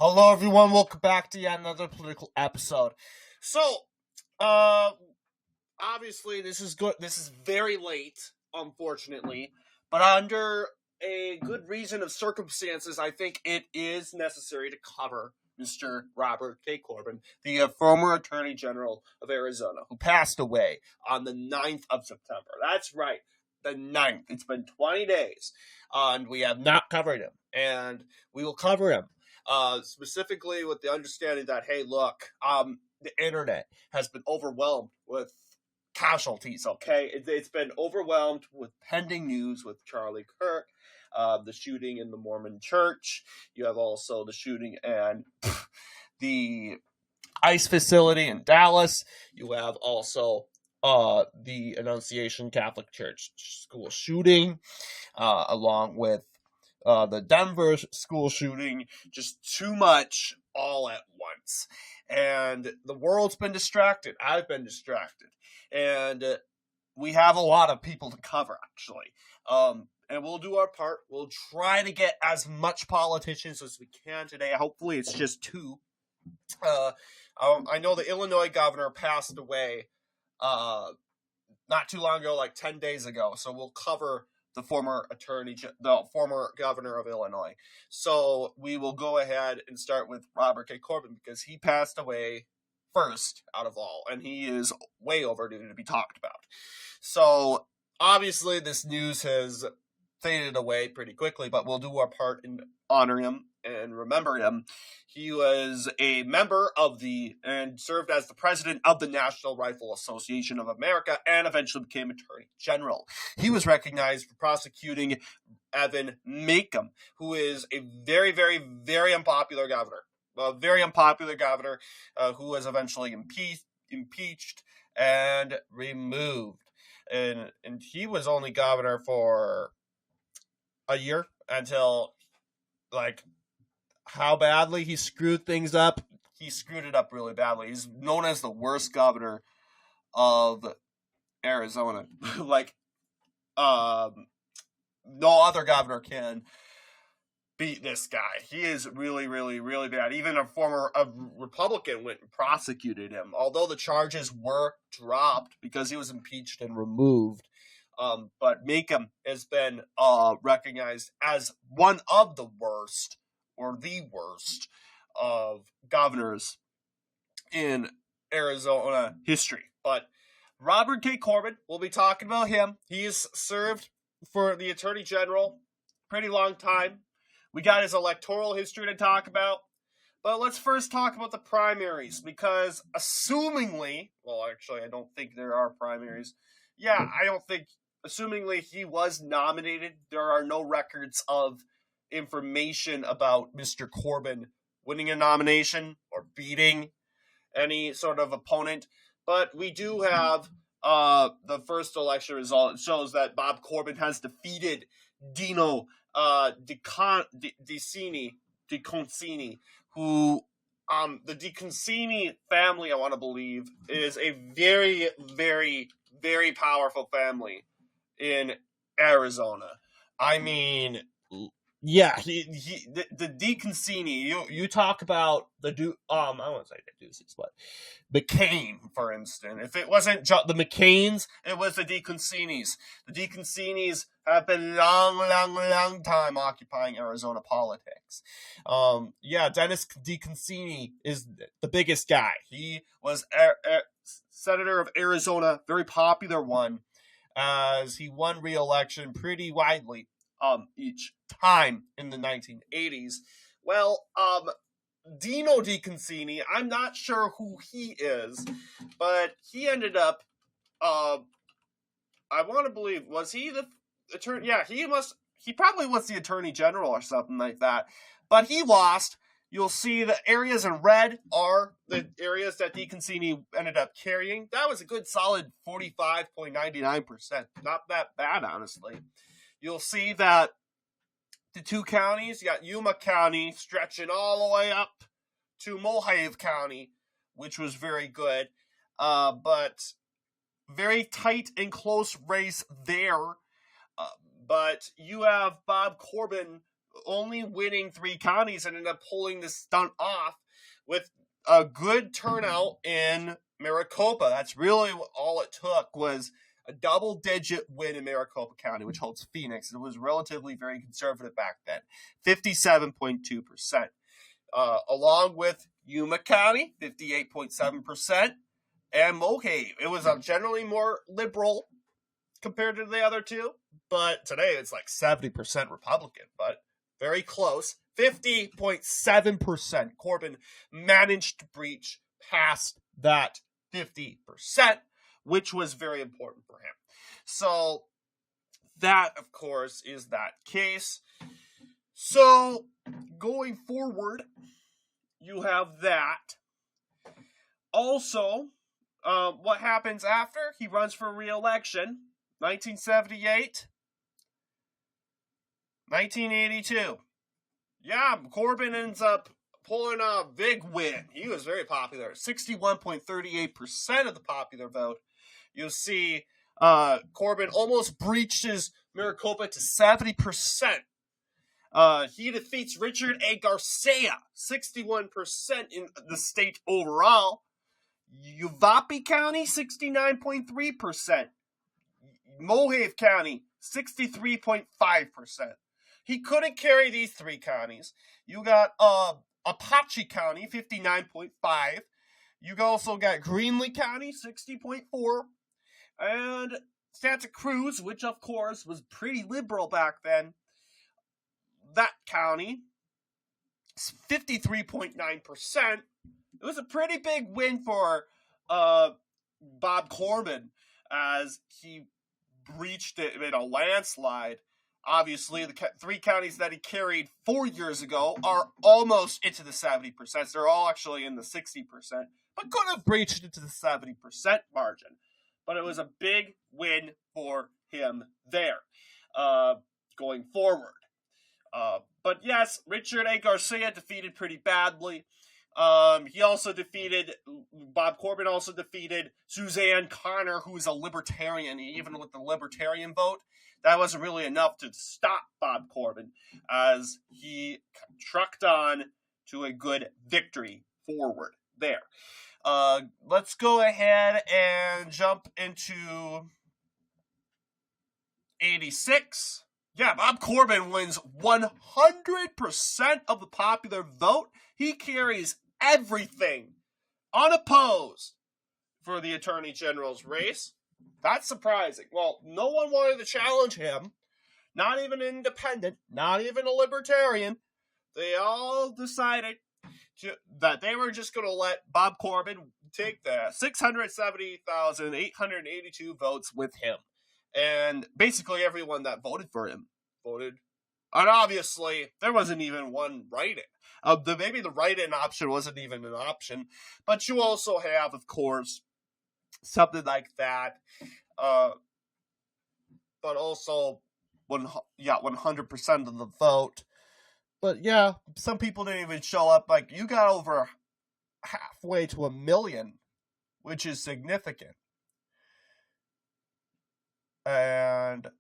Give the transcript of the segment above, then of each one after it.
Hello, everyone. Welcome back to yet another political episode. So, uh, obviously, this is good. This is very late, unfortunately, but under a good reason of circumstances, I think it is necessary to cover Mr. Robert K. Corbin, the former Attorney General of Arizona, who passed away on the 9th of September. That's right, the 9th. It's been 20 days, and we have not covered him, and we will cover him. Specifically with the understanding that, hey, look, the internet has been overwhelmed with casualties, okay? It's been overwhelmed with pending news with Charlie Kirk, the shooting in the Mormon church. You have also the shooting and the ICE facility in Dallas. You have also the Annunciation Catholic Church school shooting, along with the Denver school shooting, just too much all at once. And the world's been distracted. I've been distracted. And we have a lot of people to cover, actually. And we'll do our part. We'll try to get as much politicians as we can today. Hopefully it's just two. I know the Illinois governor passed away not too long ago, like 10 days ago. So we'll cover the former governor of Illinois. So we will go ahead and start with Robert K. Corbin because he passed away first out of all, and he is way overdue to be talked about. So obviously this news has faded away pretty quickly, but we'll do our part in honor him and remember him. He was a member of and served as the president of the National Rifle Association of America and eventually became Attorney General. He was recognized for prosecuting Evan Macomb, who is a very, very, very unpopular governor. A very unpopular governor who was eventually impeached and removed. And he was only governor for a year until, like, how badly he screwed things up. He screwed it up really badly. He's known as the worst governor of Arizona. Like, no other governor can beat this guy. He is really, really, really bad. Even a Republican went and prosecuted him, although the charges were dropped because he was impeached and removed. But Macomb has been recognized as one of the worst, or the worst, of governors in Arizona history. But Robert K. Corbin, we'll be talking about him. He has served for the Attorney General pretty long time. We got his electoral history to talk about. But let's first talk about the primaries, because assumingly, well, actually, I don't think there are primaries. Yeah, assumingly he was nominated. There are no records of information about Mr. Corbin winning a nomination or beating any sort of opponent. But we do have the first election result. It shows that Bob Corbin has defeated Dino DeConcini, who the DeConcini family, I want to believe, is a very, very, very powerful family in Arizona. I mean, yeah, the DeConcini. You talk about I won't say the Deuces, but McCain, for instance. If it wasn't the McCains, it was the DeConcinis. The DeConcinis have been long time occupying Arizona politics. Dennis DeConcini is the biggest guy. He was senator of Arizona, very popular one, as he won re-election pretty widely each time in the 1980s. Well, Dino DeConcini, I'm not sure who he is, but he ended up, I want to believe, was he the attorney? Yeah, he probably was the Attorney General or something like that, but he lost. You'll see the areas in red are the areas that DeConcini ended up carrying. That was a good solid 45.99%. Not that bad, honestly. You'll see that the two counties, you got Yuma County stretching all the way up to Mohave County, which was very good. But very tight and close race there. But you have Bob Corbin only winning 3 counties, and ended up pulling this stunt off with a good turnout in Maricopa. That's really all it took, was a double-digit win in Maricopa County, which holds Phoenix. It was relatively very conservative back then, 57.2%. Along with Yuma County, 58.7%, and Mohave. It was generally more liberal compared to the other two, but today it's like 70% Republican, but very close. 50.7%. Corbin managed to breach past that 50%, which was very important for him. So that, of course, is that case. So going forward, you have that. Also, what happens after? He runs for re-election. 1978. 1982. Yeah, Corbin ends up pulling a big win. He was very popular. 61.38% of the popular vote. You'll see Corbin almost breaches Maricopa to 70%. He defeats Richard A. Garcia, 61% in the state overall. Uvalde County, 69.3%. Mohave County, 63.5%. He couldn't carry these 3 counties. You got Apache County, 59.5%. You also got Greenlee County, 60.4%. And Santa Cruz, which of course was pretty liberal back then, that county, 53.9%. It was a pretty big win for Bob Corbin, as he breached it in a landslide. Obviously, the 3 counties that he carried 4 years ago are almost into the 70%. They're all actually in the 60%, but could have breached into the 70% margin. But it was a big win for him there, going forward. But yes, Richard A. Garcia defeated pretty badly. He also defeated, Bob Corbin also defeated Suzanne Connor, who's a libertarian. Even with the libertarian vote, that wasn't really enough to stop Bob Corbin, as he trucked on to a good victory forward there. Let's go ahead and jump into 86. Yeah, Bob Corbin wins 100% of the popular vote. He carries everything unopposed for the Attorney General's race. That's surprising. Well, no one wanted to challenge him. Not even an independent, not even a libertarian. They all decided that they were just going to let Bob Corbin take the 670,882 votes with him. And basically everyone that voted for him voted. And obviously, there wasn't even one write-in. Maybe the write-in option wasn't even an option. But you also have, of course, something like that. But also, 100% of the vote. But yeah, some people didn't even show up. Like, you got over halfway to 1 million, which is significant. And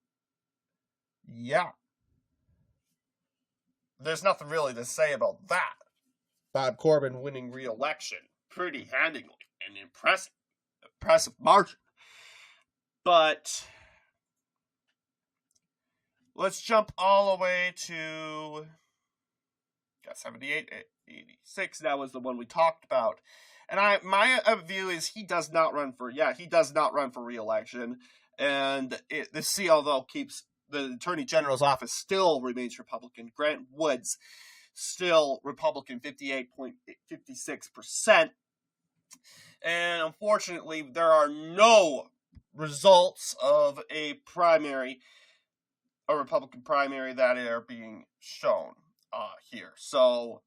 yeah, there's nothing really to say about that. Bob Corbin winning re-election pretty handily and impressive margin. But let's jump all the way to 78, 86. That was the one we talked about. And my view is he does not run for re-election. And the CL, though, keeps the Attorney General's office still remains Republican. Grant Woods still Republican, 58.56%. And unfortunately, there are no results of a Republican primary that are being shown here. So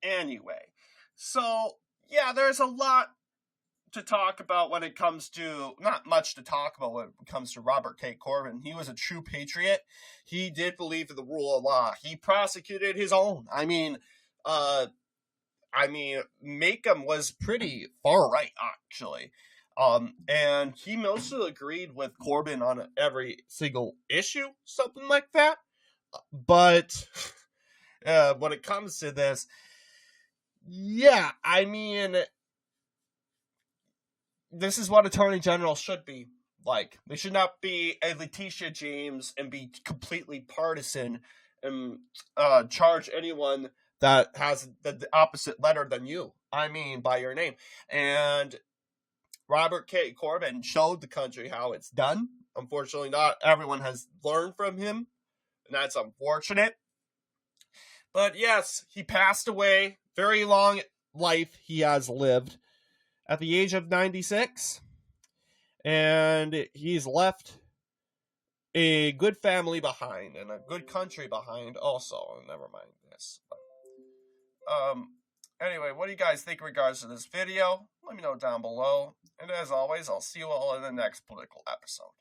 anyway, yeah, there's a lot to talk about when it comes to, not much to talk about when it comes to Robert K. Corbin. He was a true patriot. He did believe in the rule of law. He prosecuted his own. I mean, Macomb was pretty far right, actually. And he mostly agreed with Corbin on every single issue, something like that. But when it comes to this. Yeah, I mean, this is what Attorney General should be like. They should not be a Letitia James and be completely partisan and charge anyone that has the opposite letter than you. I mean, by your name. And Robert K. Corbin showed the country how it's done. Unfortunately, not everyone has learned from him, and that's unfortunate. But yes, he passed away. Very long life he has lived at the age of 96. And he's left a good family behind and a good country behind also. Never mind this. Anyway, what do you guys think in regards to this video? Let me know down below. And as always, I'll see you all in the next political episode.